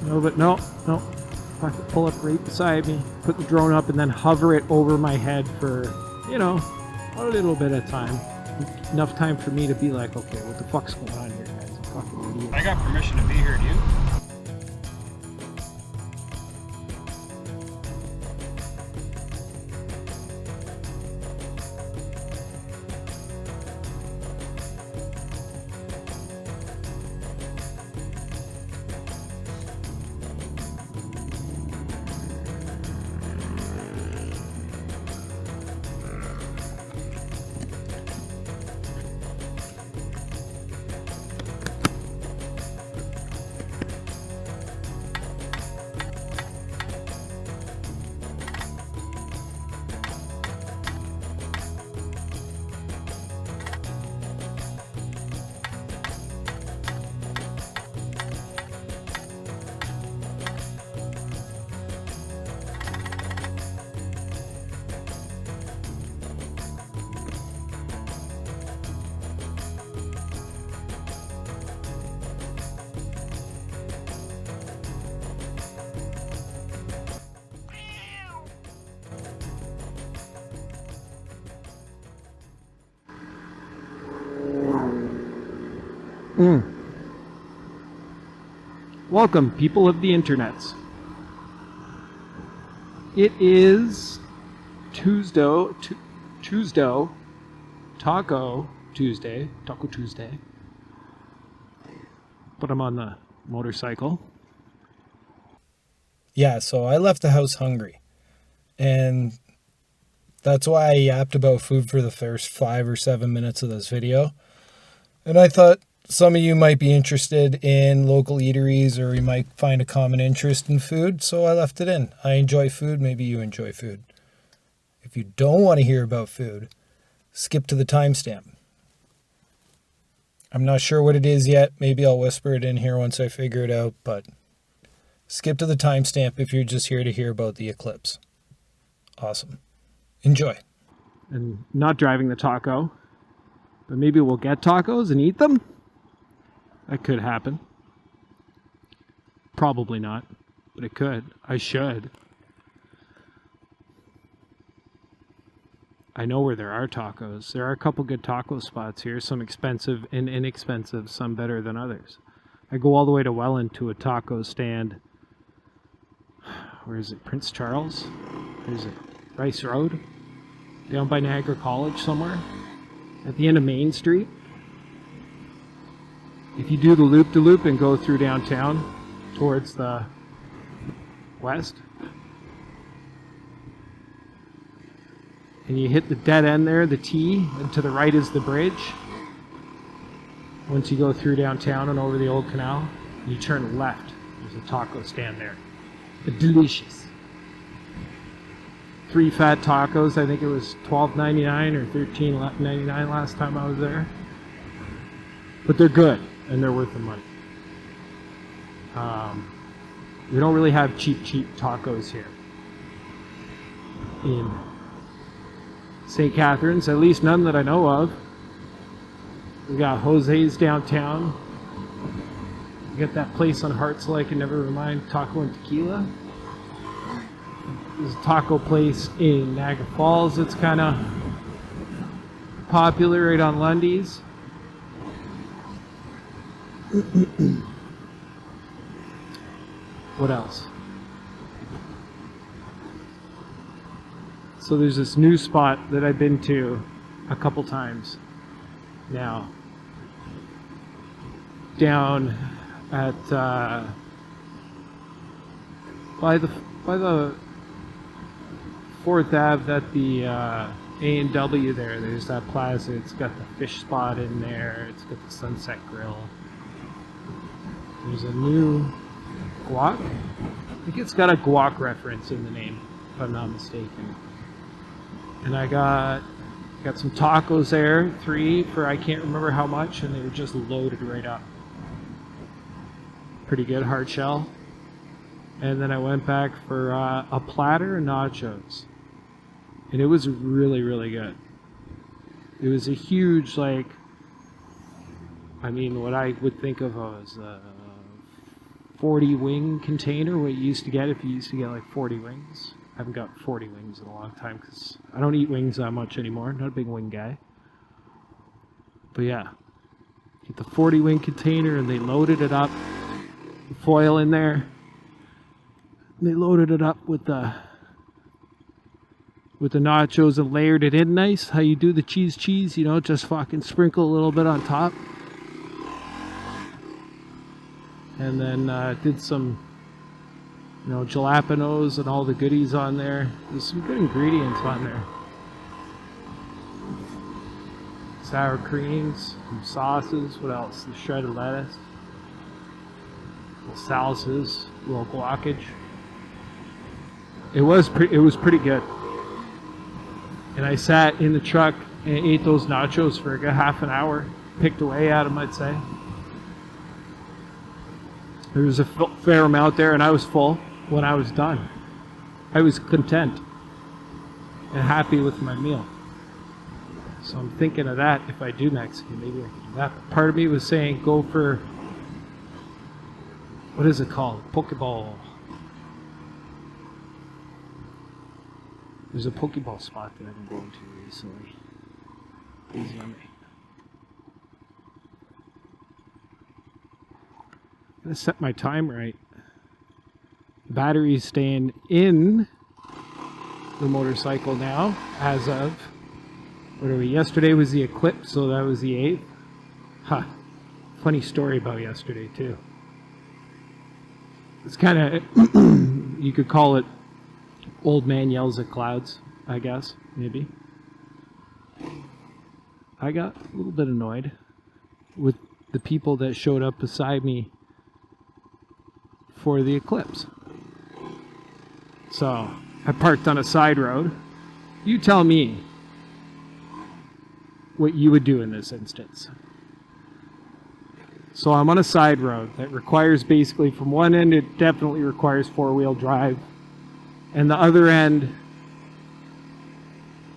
No, but no. If I could pull up right beside me, put the drone up, and then hover it over my head for, you know, a little bit of time. Enough time for me to be like, okay, what the fuck's going on here, guys? I'm fucking idiot. I got permission to be here, do you? Welcome, people of the internets. It is Taco Tuesday, but I'm on the motorcycle. Yeah, so I left the house hungry, and that's why I yapped about food for the first 5 or 7 minutes of this video. And I thought some of you might be interested in local eateries, or you might find a common interest in food, so I left it in. I enjoy food, maybe you enjoy food. If you don't want to hear about food, skip to the timestamp. I'm not sure what it is yet, maybe I'll whisper it in here once I figure it out, but skip to the timestamp if you're just here to hear about the Eclipse. Awesome. Enjoy. And not driving the taco, but maybe we'll get tacos and eat them? That could happen. Probably not, but it could. I should. I know where there are tacos. There are a couple good taco spots here, some expensive and inexpensive, some better than others. I go all the way to Welland to a taco stand. Where is it? Prince Charles? Where is it? Rice Road? Down by Niagara College somewhere? At the end of Main Street? If you do the loop-de-loop and go through downtown towards the west, and you hit the dead end there, the T, and to the right is the bridge. Once you go through downtown and over the old canal, you turn left. There's a taco stand there. Delicious. 3 fat tacos. I think it was $12.99 or $13.99 last time I was there. But they're good and they're worth the money. We don't really have cheap tacos here in St. Catharines, at least none that I know of. We got Jose's downtown. We got that place on Hartsel I can never remind, Taco and Tequila. There's a taco place in Niagara Falls that's kind of popular right on Lundy's. What else? So there's this new spot that I've been to a couple times now. Down at by the 4th Ave at the A&W there. There's that plaza. It's got the fish spot in there. It's got the Sunset Grill. There's a new guac. I think it's got a guac reference in the name, if I'm not mistaken. And I got some tacos there, 3 for I can't remember how much, and they were just loaded right up. Pretty good, hard shell. And then I went back for a platter of nachos. And it was really, really good. It was a huge, like, I mean, what I would think of as a 40 wing container, what you used to get if you used to get like 40 wings. I haven't got 40 wings in a long time because I don't eat wings that much anymore. Not a big wing guy. But yeah, get the 40 wing container and they loaded it up, foil in there. They loaded it up with the nachos and layered it in nice. How you do the cheese, you know, just fucking sprinkle a little bit on top. And then did some, you know, jalapenos and all the goodies on there. There's some good ingredients on there. Sour creams, some sauces, what else? The shredded lettuce, little salsas, a little guacage. It was pretty good. And I sat in the truck and ate those nachos for a good half an hour, picked away at them, I'd say. There was a fair amount there, and I was full when I was done. I was content and happy with my meal. So I'm thinking of that. If I do Mexican, maybe I can do that. But part of me was saying go for, what is it called? Pokeball. There's a Pokeball spot that I've been going to recently. It's yummy. I'm gonna set my time right. The battery's staying in the motorcycle now, as of, what are we? Yesterday was the Eclipse, so that was the 8th. Huh. Funny story about yesterday too. It's kind of, you could call it old man yells at clouds, I guess, maybe. I got a little bit annoyed with the people that showed up beside me for the Eclipse. So I parked on a side road. You tell me what you would do in this instance. So I'm on a side road that requires, basically from one end it definitely requires four-wheel drive, and the other end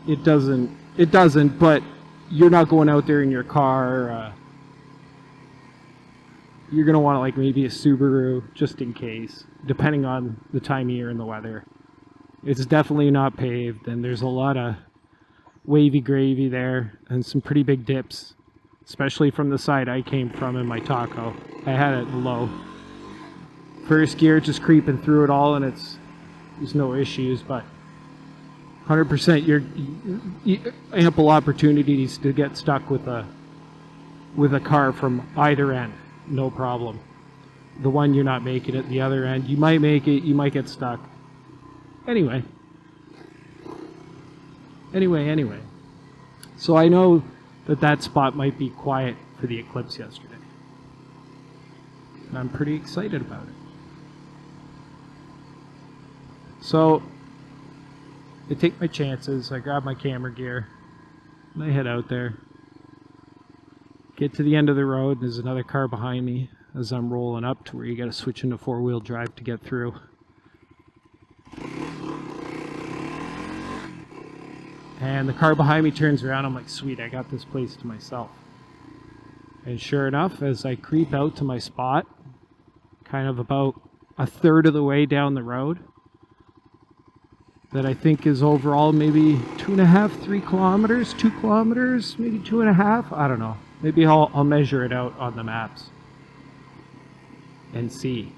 it doesn't, but you're not going out there in your car. You're going to want like maybe a Subaru just in case, depending on the time of year and the weather. It's definitely not paved, and there's a lot of wavy gravy there and some pretty big dips, especially from the side I came from in my taco. I had it low. First gear, just creeping through it all, and there's no issues, but 100% you're ample opportunities to get stuck with a car from either end. No problem. The one you're not making it, the other end you might make it, you might get stuck. Anyway. So I know that spot might be quiet for the Eclipse yesterday. And I'm pretty excited about it. So I take my chances, I grab my camera gear, and I head out there. Get to the end of the road, and there's another car behind me as I'm rolling up to where you gotta switch into four-wheel drive to get through. And the car behind me turns around. I'm like, sweet, I got this place to myself. And sure enough, as I creep out to my spot, kind of about a third of the way down the road, that I think is overall maybe 2.5, 3 kilometers, 2 kilometers, maybe 2.5, I don't know. Maybe I'll measure it out on the maps and see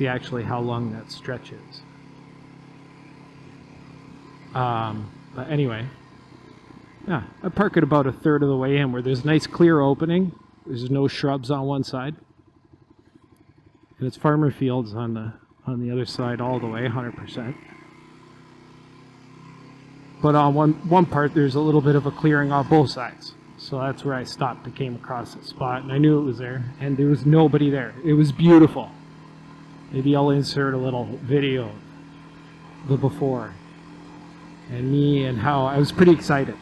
actually how long that stretch is. But anyway, yeah, I park it about a third of the way in where there's a nice clear opening. There's no shrubs on one side, and it's farmer fields on the other side all the way, 100%. But on one part there's a little bit of a clearing on both sides. So that's where I stopped and came across the spot, and I knew it was there, and there was nobody there. It was beautiful. Maybe I'll insert a little video of the before and me, and how I was pretty excited.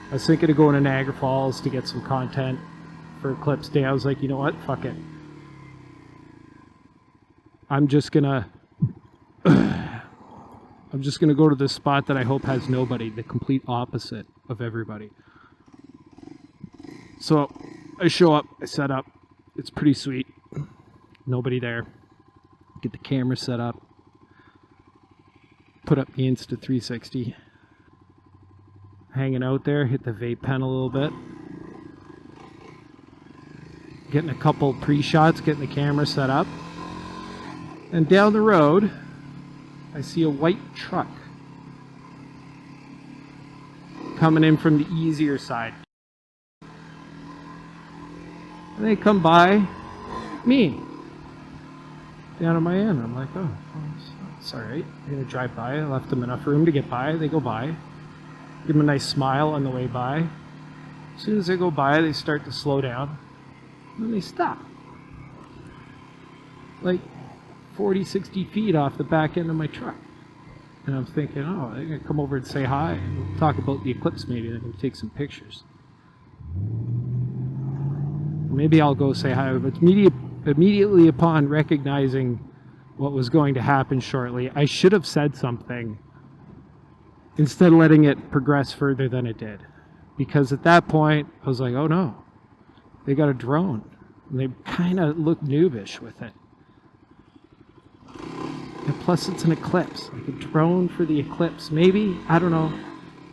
I was thinking of going to Niagara Falls to get some content for Eclipse Day. I was like, you know what, fuck it. I'm just gonna go to this spot that I hope has nobody, the complete opposite of everybody. So I show up, I set up, it's pretty sweet. Nobody there. Get the camera set up. Put up the Insta360. Hanging out there. Hit the vape pen a little bit. Getting a couple pre-shots. Getting the camera set up. And down the road, I see a white truck coming in from the easier side. And they come by me down on my end. I'm like, oh, it's all right. I'm going to drive by. I left them enough room to get by. They go by. Give them a nice smile on the way by. As soon as they go by, they start to slow down. And then they stop. Like 40, 60 feet off the back end of my truck. And I'm thinking, oh, they're going to come over and say hi. We'll talk about the Eclipse maybe. They're going to take some pictures. Maybe I'll go say hi. But immediately upon recognizing what was going to happen shortly, I should have said something instead of letting it progress further than it did. Because at that point, I was like, oh no, they got a drone. And they kind of look noobish with it. And plus it's an Eclipse, like a drone for the Eclipse. Maybe, I don't know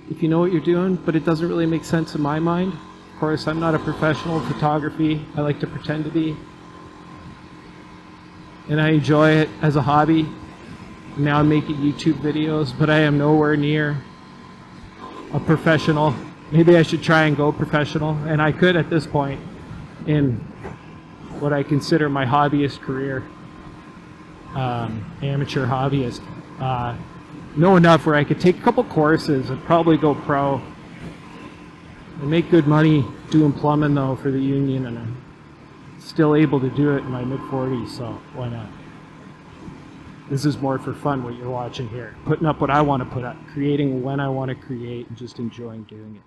if you know what you're doing, but it doesn't really make sense in my mind. Of course, I'm not a professional in photography. I like to pretend to be. And I enjoy it as a hobby. Now I'm making YouTube videos, but I am nowhere near a professional. Maybe I should try and go professional. And I could at this point in what I consider my hobbyist career. Amateur hobbyist. Know enough where I could take a couple courses and probably go pro. I make good money doing plumbing though for the union, and I'm still able to do it in my mid-40s, so why not? This is more for fun what you're watching here. Putting up what I want to put up, creating when I want to create, and just enjoying doing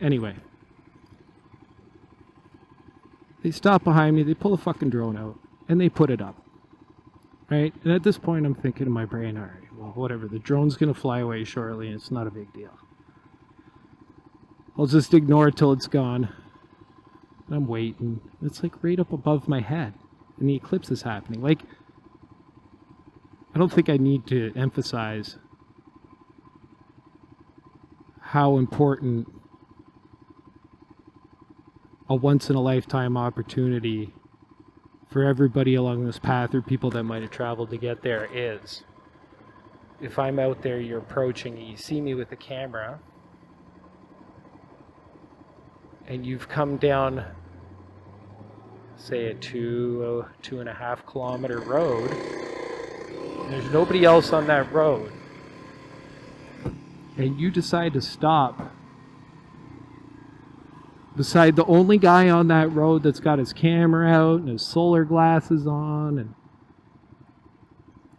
it. Anyway. They stop behind me, they pull a fucking drone out, and they put it up. Right? And at this point I'm thinking in my brain, alright, well whatever, the drone's gonna fly away shortly and it's not a big deal. I'll just ignore it till it's gone. And I'm waiting. It's like right up above my head. And the eclipse is happening. Like, I don't think I need to emphasize how important a once-in-a-lifetime opportunity for everybody along this path, or people that might have traveled to get there, is. If I'm out there, you're approaching, you see me with the camera, and you've come down, say, a 2.5 kilometer road, and there's nobody else on that road, and you decide to stop beside the only guy on that road that's got his camera out and his solar glasses on,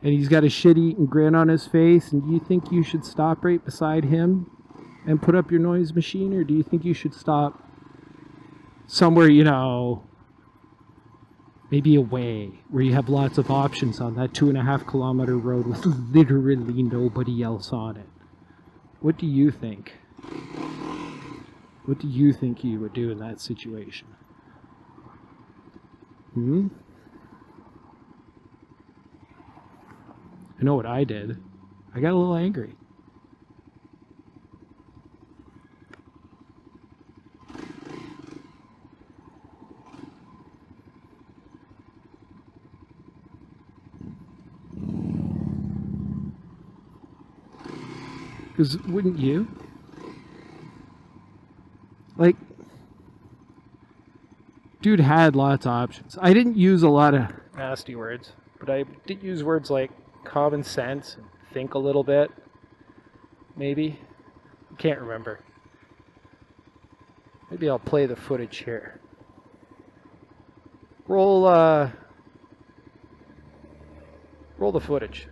and he's got a shit-eating grin on his face, and do you think you should stop right beside him and put up your noise machine, or do you think you should stop somewhere, you know, maybe away, where you have lots of options on that 2.5 kilometer road with literally nobody else on it? What do you think? What do you think you would do in that situation? I know what I did. I got a little angry. Because wouldn't you? Like, dude had lots of options. I didn't use a lot of nasty words, but I did use words like common sense and think a little bit. Maybe. Can't remember. Maybe I'll play the footage here. Roll the footage.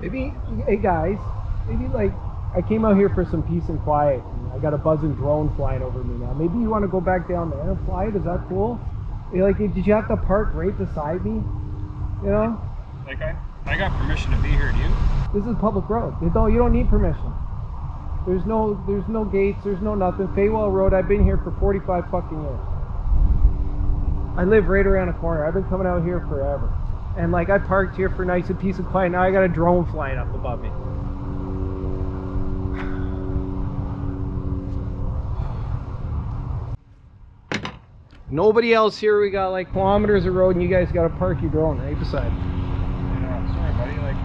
Maybe, hey guys, maybe like, I came out here for some peace and quiet. And I got a buzzing drone flying over me now. Maybe you want to go back down there and fly it? Is that cool? Like, did you have to park right beside me? You know? Like, I got permission to be here, do you? This is public road. You don't need permission. There's no gates, there's no nothing. Faywell Road, I've been here for 45 fucking years. I live right around the corner. I've been coming out here forever. And like, I parked here for nice and peace and quiet. Now I got a drone flying up above me. Nobody else here. We got like kilometers of road and you guys got to park your drone right beside me. Yeah, sorry buddy, like,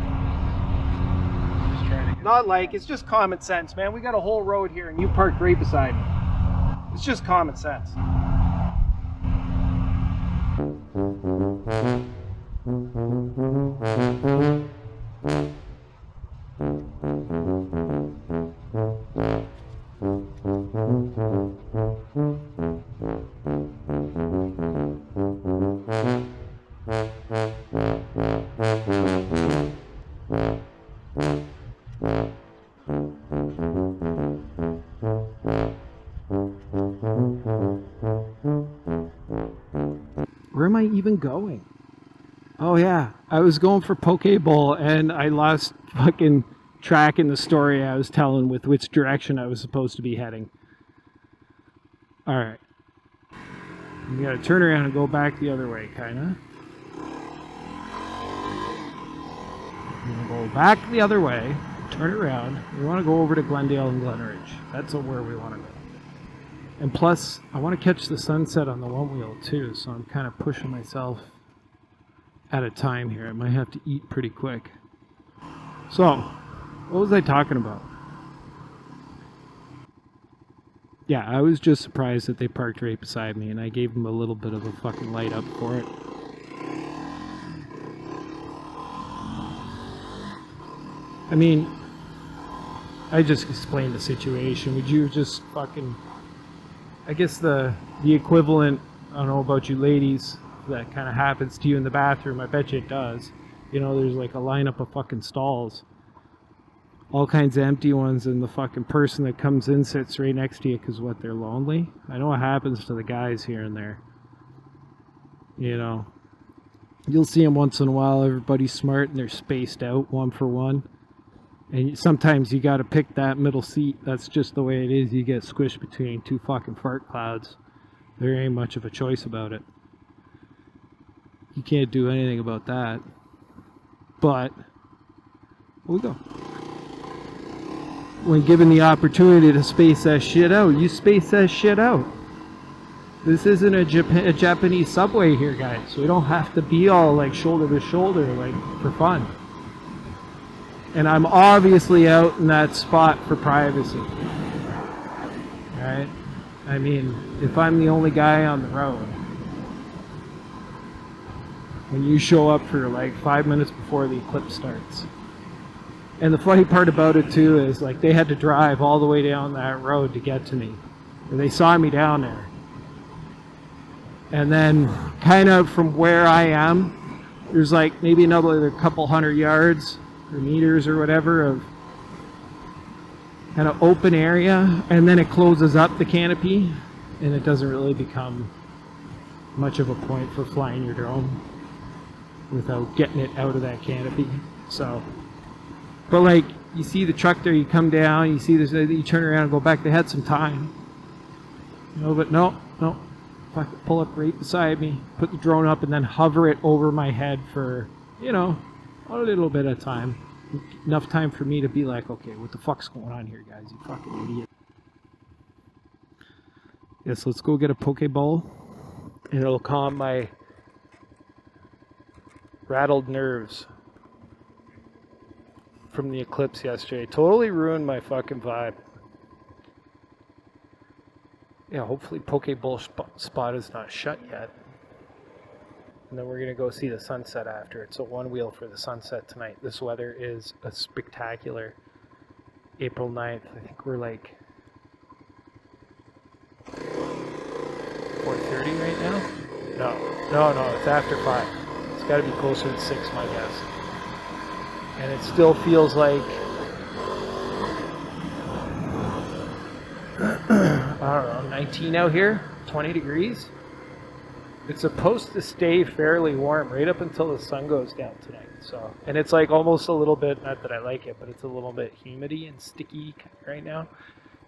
just trying to get... Not like, it's just common sense, man. We got a whole road here and you parked right beside me. It's just common sense. Where am I even going? Oh yeah, I was going for Pokeball and I lost fucking track in the story I was telling with which direction I was supposed to be heading. Alright. You gotta turn around and go back the other way, kinda. You're gonna go back the other way, turn around. We wanna go over to Glendale and Glenridge. That's where we wanna go. And plus, I want to catch the sunset on the one wheel too, so I'm kind of pushing myself at a time here. I might have to eat pretty quick. So, what was I talking about? Yeah, I was just surprised that they parked right beside me, and I gave them a little bit of a fucking light up for it. I mean, I just explained the situation. Would you just fucking... I guess the equivalent, I don't know about you ladies, that kind of happens to you in the bathroom. I bet you it does. You know, there's like a lineup of fucking stalls. All kinds of empty ones, and the fucking person that comes in sits right next to you because what, they're lonely? I know what happens to the guys here and there. You know, you'll see them once in a while. Everybody's smart and they're spaced out one for one. And sometimes you got to pick that middle seat. That's just the way it is. You get squished between two fucking fart clouds. There ain't much of a choice about it. You can't do anything about that. But, here we go. When given the opportunity to space that shit out, you space that shit out. This isn't a Japanese subway here, guys. We don't have to be all like shoulder to shoulder, like for fun. And I'm obviously out in that spot for privacy. Right? I mean, if I'm the only guy on the road, when you show up for like 5 minutes before the eclipse starts, And the funny part about it too is like they had to drive all the way down that road to get to me. And they saw me down there. And then kind of from where I am, there's like maybe another couple hundred yards or meters or whatever of kind of open area, and then it closes up the canopy, and it doesn't really become much of a point for flying your drone without getting it out of that canopy. So, but like you see the truck there, you come down, you see this, you turn around and go back. They had some time, you know, but no, pull up right beside me, put the drone up, and then hover it over my head for, you know, a little bit of time. Enough time for me to be like, okay, what the fuck's going on here, guys? You fucking idiot. Yes, let's go get a Pokeball, and it'll calm my rattled nerves from the eclipse yesterday. Totally ruined my fucking vibe. Yeah, hopefully Pokeball spot is not shut yet. And then we're going to go see the sunset after. It's a one wheel for the sunset tonight. This weather is a spectacular. April 9th. I think we're like 4:30 right now? No, it's after 5. It's got to be closer to 6, my guess. And it still feels like I don't know, 19 out here, 20 degrees. It's supposed to stay fairly warm right up until the sun goes down tonight. So, and it's like almost a little bit, not that I like it, but it's a little bit humidy and sticky right now.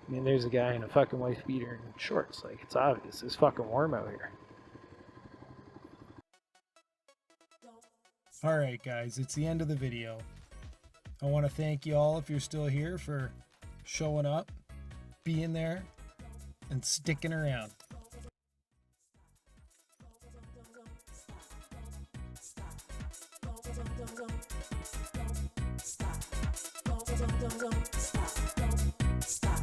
I mean, there's a guy in a fucking wife beater and shorts. Like, it's obvious. It's fucking warm out here. Alright guys, it's the end of the video. I want to thank you all, if you're still here, for showing up, being there, and sticking around. Stop.